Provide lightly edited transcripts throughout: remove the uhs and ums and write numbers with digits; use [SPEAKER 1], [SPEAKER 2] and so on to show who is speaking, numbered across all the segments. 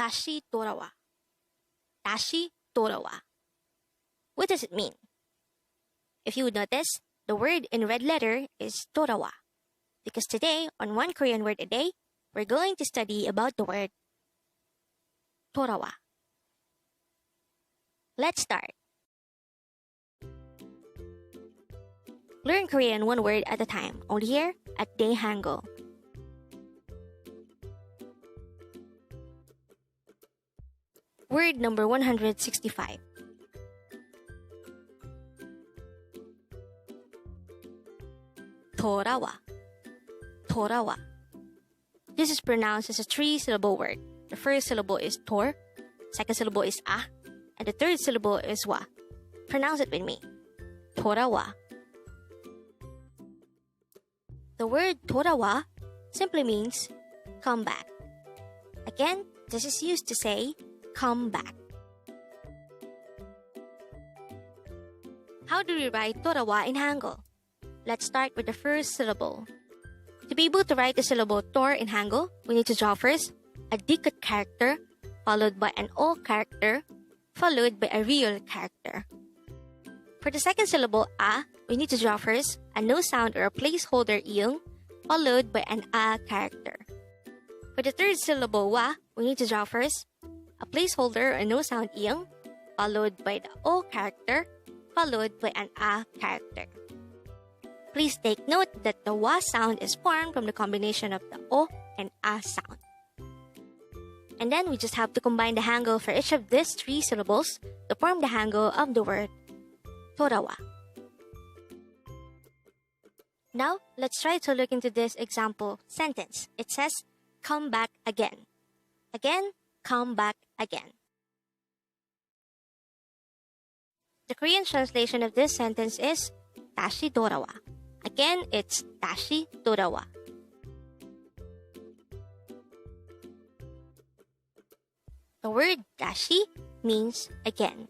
[SPEAKER 1] 다시 돌아와. 다시 돌아와. What does it mean? If you would notice, the word in red letter is DORAWA. Because today, on One Korean Word a Day, we're going to study about the word DORAWA. Let's start. Learn Korean one word at a time, only here at Dae-Hangul. Word number 165. 돌아와. 돌아와. This is pronounced as a three-syllable word. The first syllable is tor, second syllable is a, and the third syllable is wa. Pronounce it with me. 돌아와. The word 돌아와 simply means come back. Again, this is used to say come back. How do we write 돌아와 in Hangul? Let's start with the first syllable. To be able to write the syllable tor in Hangul, we need to draw first a dikit character, followed by an o character, followed by a real character. For the second syllable a, we need to draw first a no sound or a placeholder iyong, followed by an a character. For the third syllable wa, we need to draw first a placeholder or no sound iyong, followed by the o character, followed by an a character. Please take note that the wa sound is formed from the combination of the o and a sound. And then we just have to combine the hangul for each of these three syllables to form the hangul of the word 돌아와. Now, let's try to look into this example sentence. It says, come back again. Again, come back again. The Korean translation of this sentence is 다시 돌아와. Again, it's 다시 돌아와. The word 다시 means again.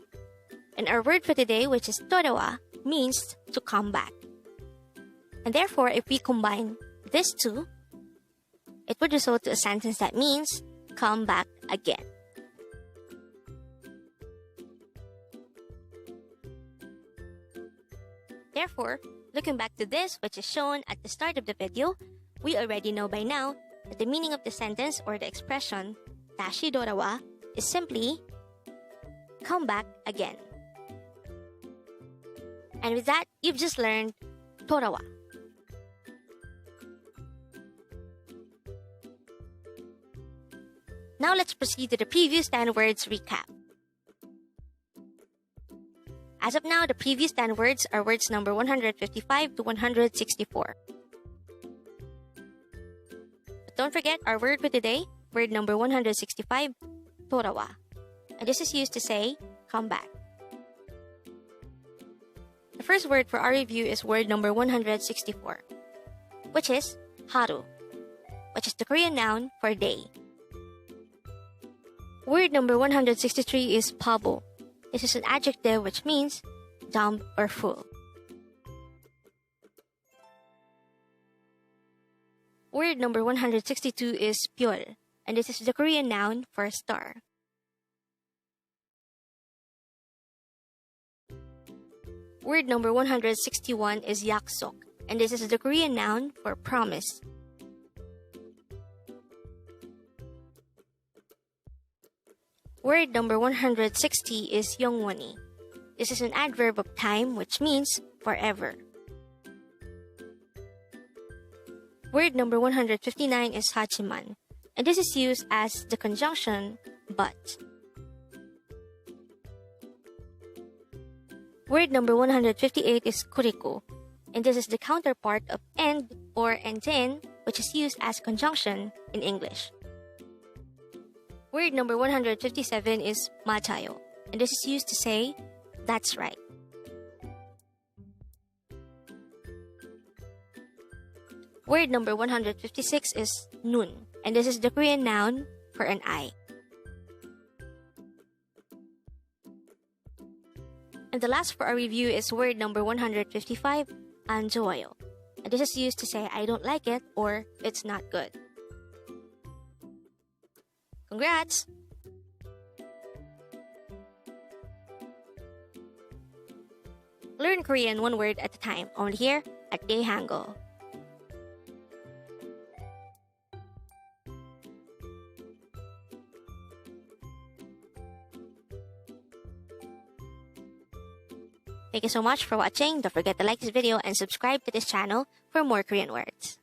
[SPEAKER 1] And our word for today, which is 돌아와, means to come back. And therefore, if we combine these two, it would result to a sentence that means come back again. Therefore, looking back to this, which is shown at the start of the video, we already know by now that the meaning of the sentence or the expression 다시 돌아와 is simply come back again. And with that, you've just learned 돌아와. Now let's proceed to the previous 10 words recap. As of now, the previous 10 words are words number 155 to 164. But don't forget our word for today, word number 165, 돌아와. And this is used to say, come back. The first word for our review is word number 164, which is haru, which is the Korean noun for day. Word number 163 is pabo. This is an adjective which means dumb or full. Word number 162 is pyeol, and this is the Korean noun for star. Word number 161 is yaksok, and this is the Korean noun for promise. Word number 160 is 영원히. This is an adverb of time which means forever. Word number 159 is Hajima, and this is used as the conjunction but. Word number 158 is kuriku, and this is the counterpart of and or and then, which is used as conjunction in English. Word number 157 is 맞아요, and this is used to say, that's right. Word number 156 is 눈, and this is the Korean noun for an eye. And the last for our review is word number 155, 안 좋아요. And this is used to say, I don't like it or it's not good. Congrats! Learn Korean one word at a time, only here at Dae-Hangul. Thank you so much for watching. Don't forget to like this video and subscribe to this channel for more Korean words.